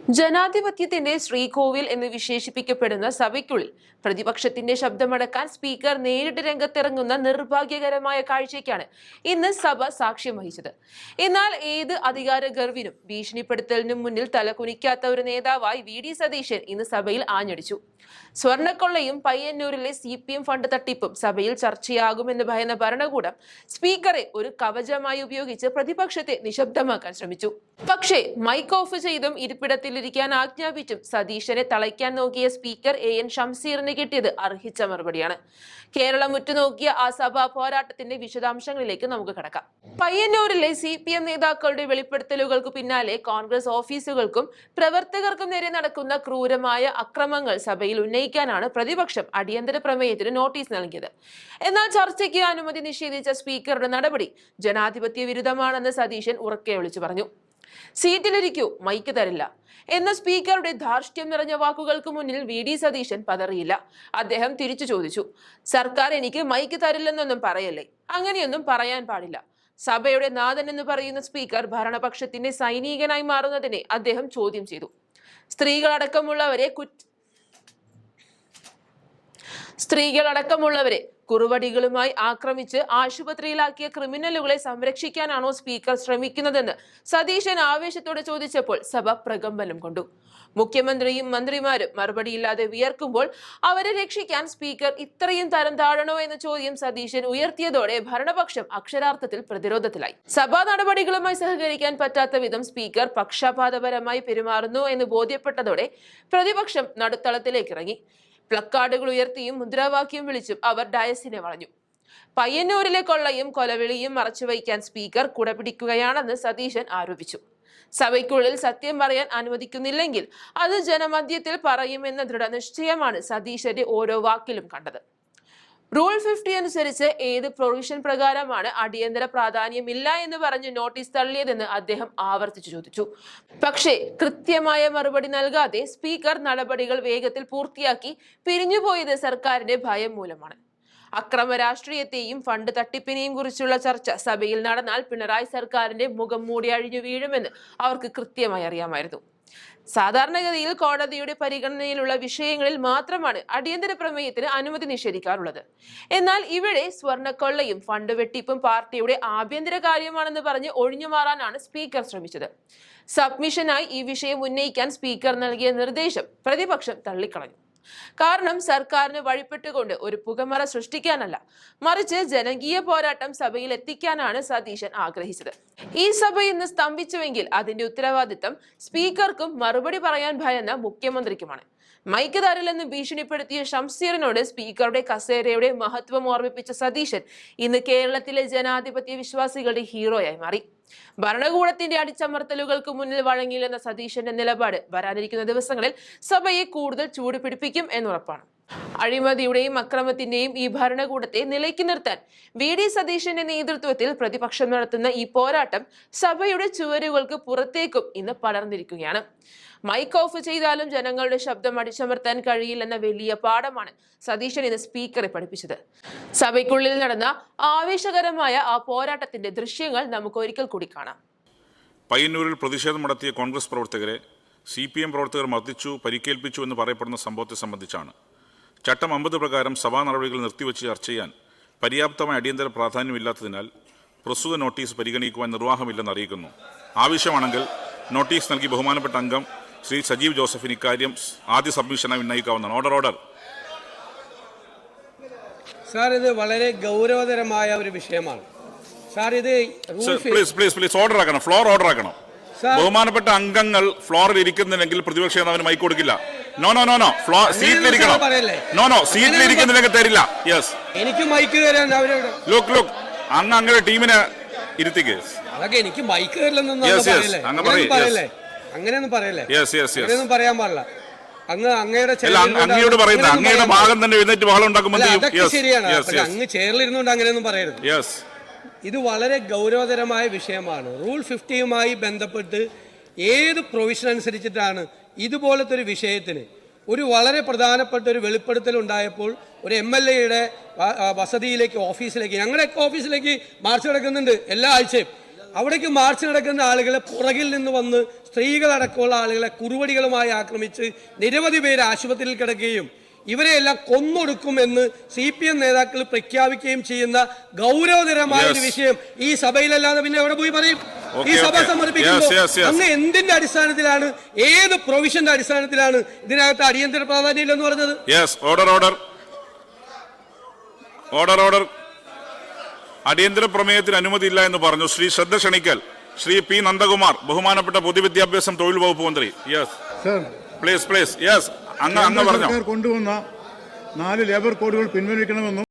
ജനാധിപത്യത്തിന്റെ ശ്രീകോവിൽ എന്ന് വിശേഷിപ്പിക്കപ്പെടുന്ന സഭയ്ക്കുള്ളിൽ പ്രതിപക്ഷത്തിന്റെ ശബ്ദമടക്കാൻ സ്പീക്കർ നേരിട്ട് രംഗത്തിറങ്ങുന്ന നിർഭാഗ്യകരമായ കാഴ്ചയ്ക്കാണ് ഇന്ന് സഭ സാക്ഷ്യം വഹിച്ചത്. എന്നാൽ ഏത് അധികാര ഗർവിനും ഭീഷണിപ്പെടുത്തലിനും മുന്നിൽ തലകുനിക്കാത്ത ഒരു നേതാവായി വി.ഡി. സതീശൻ ഇന്ന് സഭയിൽ ആഞ്ഞടിച്ചു. സ്വർണ്ണക്കൊള്ളയും പയ്യന്നൂരിലെ CPM ഫണ്ട് തട്ടിപ്പും സഭയിൽ ചർച്ചയാകുമെന്ന് ഭയന്ന ഭരണകൂടം സ്പീക്കറെ ഒരു കവചമായി ഉപയോഗിച്ച് പ്രതിപക്ഷത്തെ നിശബ്ദമാക്കാൻ ശ്രമിച്ചു. പക്ഷേ മൈക്ക് ഓഫ് ചെയ്തും ഇരിപ്പിടത്തിലിരിക്കാൻ ആജ്ഞാപിച്ചും സതീശനെ തളയ്ക്കാൻ നോക്കിയ സ്പീക്കർ AN ഷംസീറിന് കിട്ടിയത് അർഹിച്ച മറുപടിയാണ്. കേരളം ഉറ്റുനോക്കിയ ആ സഭാ പോരാട്ടത്തിന്റെ വിശദാംശങ്ങളിലേക്ക് നമുക്ക് കടക്കാം. പയ്യന്നൂരിലെ CPM നേതാക്കളുടെ വെളിപ്പെടുത്തലുകൾക്ക് പിന്നാലെ കോൺഗ്രസ് ഓഫീസുകൾക്കും പ്രവർത്തകർക്കും നേരെ നടക്കുന്ന ക്രൂരമായ അക്രമങ്ങൾ സഭയിൽ ഉന്നയിക്കാനാണ് പ്രതിപക്ഷം അടിയന്തര പ്രമേയത്തിന് നോട്ടീസ് നൽകിയത്. എന്നാൽ ചർച്ചയ്ക്ക് അനുമതി നിഷേധിച്ച സ്പീക്കറുടെ നടപടി ജനാധിപത്യ വിരുദ്ധമാണെന്ന് സതീശൻ ഉറക്കെ വിളിച്ചു പറഞ്ഞു. സീറ്റിലിരിക്കൂ, മൈക്ക് തരില്ല എന്ന സ്പീക്കറുടെ ധാർഷ്ട്യം നിറഞ്ഞ വാക്കുകൾക്ക് മുന്നിൽ വി.ഡി. സതീശൻ പതറിയില്ല. അദ്ദേഹം തിരിച്ചു ചോദിച്ചു, സർക്കാർ എനിക്ക് മൈക്ക് തരില്ലെന്നൊന്നും പറയല്ലേ, അങ്ങനെയൊന്നും പറയാൻ പാടില്ല. സഭയുടെ നാഥൻ എന്ന് പറയുന്ന സ്പീക്കർ ഭരണപക്ഷത്തിന്റെ സൈനികനായി മാറുന്നതിനെ അദ്ദേഹം ചോദ്യം ചെയ്തു. സ്ത്രീകളടക്കമുള്ളവരെ കുറുവടികളുമായി ആക്രമിച്ച് ആശുപത്രിയിലാക്കിയ ക്രിമിനലുകളെ സംരക്ഷിക്കാനാണോ സ്പീക്കർ ശ്രമിക്കുന്നതെന്ന് സതീശൻ ആവേശത്തോടെ ചോദിച്ചപ്പോൾ സഭ പ്രകമ്പനം കൊണ്ടു. മുഖ്യമന്ത്രിയും മന്ത്രിമാരും മറുപടിയില്ലാതെ വിയർക്കുമ്പോൾ അവരെ രക്ഷിക്കാൻ സ്പീക്കർ ഇത്രയും തരം താഴണോ എന്ന ചോദ്യം സതീശൻ ഉയർത്തിയതോടെ ഭരണപക്ഷം അക്ഷരാർത്ഥത്തിൽ പ്രതിരോധത്തിലായി. സഭാ നടപടികളുമായി സഹകരിക്കാൻ പറ്റാത്ത വിധം സ്പീക്കർ പക്ഷപാതപരമായി പെരുമാറുന്നു എന്ന് ബോധ്യപ്പെട്ടതോടെ പ്രതിപക്ഷം നടുത്തളത്തിലേക്ക് ഇറങ്ങി. പ്ലക്കാർഡുകൾ ഉയർത്തിയും മുദ്രാവാക്യം വിളിച്ചും അവർ ഡയസിനെ വളഞ്ഞു. പയ്യന്നൂരിലെ കൊള്ളയും കൊലവിളിയും മറച്ചുവയ്ക്കാൻ സ്പീക്കർ കുടപിടിക്കുകയാണെന്ന് സതീശൻ ആരോപിച്ചു. സഭയ്ക്കുള്ളിൽ സത്യം പറയാൻ അനുവദിക്കുന്നില്ലെങ്കിൽ അത് ജനമധ്യത്തിൽ പറയുമെന്ന ദൃഢനിശ്ചയമാണ് സതീശന്റെ ഓരോ വാക്കിലും കണ്ടത്. റൂൾ 50 അനുസരിച്ച് ഏത് പ്രൊവിഷൻ പ്രകാരമാണ് അടിയന്തര പ്രാധാന്യമില്ല എന്ന് പറഞ്ഞ് നോട്ടീസ് തള്ളിയതെന്ന് അദ്ദേഹം ആവർത്തിച്ചു ചോദിച്ചു. പക്ഷേ കൃത്യമായ മറുപടി നൽകാതെ സ്പീക്കർ നടപടികൾ വേഗത്തിൽ പൂർത്തിയാക്കി പിരിഞ്ഞുപോയത് സർക്കാരിന്റെ ഭയം മൂലമാണ്. അക്രമ രാഷ്ട്രീയത്തെയും ഫണ്ട് തട്ടിപ്പിനെയും കുറിച്ചുള്ള ചർച്ച സഭയിൽ നടന്നാൽ പിണറായി സർക്കാരിന്റെ മുഖം മൂടി അഴിഞ്ഞു വീഴുമെന്ന് അവർക്ക് കൃത്യമായി അറിയാമായിരുന്നു. സാധാരണഗതിയിൽ കോടതിയുടെ പരിഗണനയിലുള്ള വിഷയങ്ങളിൽ മാത്രമാണ് അടിയന്തര പ്രമേയത്തിന് അനുമതി നിഷേധിക്കാറുള്ളത്. എന്നാൽ ഇവിടെ സ്വർണ്ണക്കൊള്ളയും ഫണ്ട് വെട്ടിപ്പും പാർട്ടിയുടെ ആഭ്യന്തര കാര്യമാണെന്ന് പറഞ്ഞ് ഒഴിഞ്ഞുമാറാനാണ് സ്പീക്കർ ശ്രമിച്ചത്. സബ്മിഷനായി ഈ വിഷയം ഉന്നയിക്കാൻ സ്പീക്കർ നൽകിയ നിർദ്ദേശം പ്രതിപക്ഷം തള്ളിക്കളഞ്ഞു. കാരണം സർക്കാരിന് വഴിപ്പെട്ടുകൊണ്ട് ഒരു പുകമറ സൃഷ്ടിക്കാനല്ല, മറിച്ച് ജനകീയ പോരാട്ടം സഭയിൽ എത്തിക്കാനാണ് സതീശൻ ആഗ്രഹിച്ചത്. ഈ സഭ ഇന്ന് സ്തംഭിച്ചുവെങ്കിൽ അതിന്റെ ഉത്തരവാദിത്തം സ്പീക്കർക്കും മറുപടി പറയാൻ ഭയന്ന മുഖ്യമന്ത്രിക്കുമാണ്. മൈക്ക് തരില്ലെന്ന് ഭീഷണിപ്പെടുത്തിയ ഷംസീറിനോട് സ്പീക്കറുടെ കസേരയുടെ മഹത്വം ഓർമ്മിപ്പിച്ച സതീശൻ ഇന്ന് കേരളത്തിലെ ജനാധിപത്യ വിശ്വാസികളുടെ ഹീറോയായി മാറി. ഭരണകൂടത്തിന്റെ അടിച്ചമർത്തലുകൾക്ക് മുന്നിൽ വഴങ്ങിയില്ലെന്ന സതീശന്റെ നിലപാട് വരാനിരിക്കുന്ന ദിവസങ്ങളിൽ സഭയെ കൂടുതൽ ചൂട് പിടിപ്പിക്കും എന്നുറപ്പാണ്. അഴിമതിയുടെയും അക്രമത്തിന്റെയും ഈ ഭരണകൂടത്തെ നിലയ്ക്ക് നിർത്താൻ വി.ഡി. സതീശന്റെ നേതൃത്വത്തിൽ പ്രതിപക്ഷം നടത്തുന്ന ഈ പോരാട്ടം സഭയുടെ ചുവരുകൾക്ക് പുറത്തേക്കും ഇന്ന് പടർന്നിരിക്കുകയാണ്. മൈക്ക് ഓഫ് ചെയ്താലും ജനങ്ങളുടെ ശബ്ദം അടിച്ചമർത്താൻ കഴിയില്ലെന്ന വലിയ പാഠമാണ് സതീശൻ ഇന്ന് സ്പീക്കറെ പഠിപ്പിച്ചത്. സഭയ്ക്കുള്ളിൽ നടന്ന ആവേശകരമായ ആ പോരാട്ടത്തിന്റെ ദൃശ്യങ്ങൾ നമുക്ക് ഒരിക്കൽ കൂടി കാണാം. പയ്യന്നൂരിൽ പ്രതിഷേധം നടത്തിയ കോൺഗ്രസ് പ്രവർത്തകരെ CPM പ്രവർത്തകർ മർദ്ദിച്ചു, പരിക്കേൽപ്പിച്ചു എന്ന് പറയപ്പെടുന്ന സംഭവത്തെ സംബന്ധിച്ചാണ്. ചട്ടം 50 പ്രകാരം സഭാ നടപടികൾ നിർത്തിവെച്ച് ചർച്ച ചെയ്യാൻ പര്യാപ്തമായ അടിയന്തര പ്രാധാന്യമില്ലാത്തതിനാൽ പ്രസ്തുത നോട്ടീസ് പരിഗണിക്കുവാൻ നിർവാഹമില്ലെന്ന് അറിയിക്കുന്നു. ആവശ്യമാണെങ്കിൽ നോട്ടീസ് നൽകി ബഹുമാനപ്പെട്ട അംഗം ശ്രീ സജീവ് ജോസഫിന് ഇക്കാര്യം ആദ്യ സബ്മിഷനായി ഉന്നയിക്കാവുന്നതാണ്. ഓർഡർ. സാർ, ഇത് വളരെ ഗൗരവതരമായ ഒരു വിഷയമാണ്. സാർ, ഇത് പ്ലീസ് ഓർഡർ ആക്കണം. ഫ്ലോർ ഓർഡർ ആക്കണം. ബഹുമാനപ്പെട്ട അംഗങ്ങൾ ഫ്ലോറിൽ ഇരിക്കുന്നില്ലെങ്കിൽ പ്രതിപക്ഷ നേതാവിന് മൈക്ക് കൊടുക്കില്ല. No floor സീറ്റിലിരിക്കണം. സീറ്റിലിരിക്കുന്നില്ലെങ്കിൽ തരില്ല. യെസ്, എനിക്ക് മൈക്ക് തരാൻ ലുക്ക് അങ്ങനെ ടീമിനെ ഇരുത്തിക്ക്. അതൊക്കെ എനിക്ക് മൈക്ക് തരില്ലെന്നൊന്നും പറയല്ലേ, അങ്ങനെയൊന്നും പറയല്ലേ, അങ്ങനെയൊന്നും പറയാൻ പാടില്ല. അങ്ങയോട് പറയുന്നത് അങ്ങയുടെ ഭാഗം തന്നെ എഴുന്നേറ്റ് ബഹളം ഉണ്ടാക്കുമ്പോൾ ശരിയാണ്. അങ്ങ് ചെയറിലിരുന്നുകൊണ്ട് അങ്ങനെയൊന്നും പറയരുത്. ഇത് വളരെ ഗൗരവതരമായ വിഷയമാണ്. റൂൾ 50യുമായി ബന്ധപ്പെട്ട് ഏത് പ്രൊവിഷൻ അനുസരിച്ചിട്ടാണ് ഇതുപോലത്തെ ഒരു വിഷയത്തിന് ഒരു വളരെ പ്രധാനപ്പെട്ട ഒരു വെളിപ്പെടുത്തൽ ഉണ്ടായപ്പോൾ ഒരു MLAയുടെ വസതിയിലേക്ക്, ഓഫീസിലേക്ക്, ഞങ്ങളുടെയൊക്കെ ഓഫീസിലേക്ക് മാർച്ച് നടക്കുന്നുണ്ട് എല്ലാ ആഴ്ചയും. അവിടേക്ക് മാർച്ച് നടക്കുന്ന ആളുകളെ പുറകിൽ നിന്ന് വന്ന് സ്ത്രീകളടക്കമുള്ള ആളുകളെ കുറുവടികളുമായി ആക്രമിച്ച് നിരവധി പേര് ആശുപത്രിയിൽ കിടക്കുകയും ഇവരെയെല്ലാം കൊന്നൊടുക്കുമെന്ന് CPM നേതാക്കൾ പ്രഖ്യാപിക്കുകയും ചെയ്യുന്ന ഗൗരവതരമായ ഒരു വിഷയം ഈ സഭയിലല്ലാതെ പിന്നെ എവിടെ പോയി പറയും? ഈ സഭ സമർപ്പിക്കുമ്പോൾ അങ്ങ് എന്തിന്റെ അടിസ്ഥാനത്തിലാണ്, ഏത് പ്രൊവിഷന്റെ അടിസ്ഥാനത്തിലാണ് ഇതിനകത്ത് അടിയന്തര പ്രാധാന്യം ഇല്ലെന്ന് പറഞ്ഞത്? ഓർഡർ അടിയന്തര പ്രമേയത്തിന് അനുമതിയില്ല എന്ന് പറഞ്ഞു. ശ്രീ ശ്രദ്ധ ക്ഷണിക്കൽ ശ്രീ P. നന്ദകുമാർ, ബഹുമാനപ്പെട്ട പൊതുവിദ്യാഭ്യാസം തൊഴിൽ വകുപ്പ് മന്ത്രി. പ്ലീസ് അങ്ങ് പറഞ്ഞു. കൊണ്ടുവന്ന 4 ലേബർ കോഡുകൾ പിൻവലിക്കണമെന്നും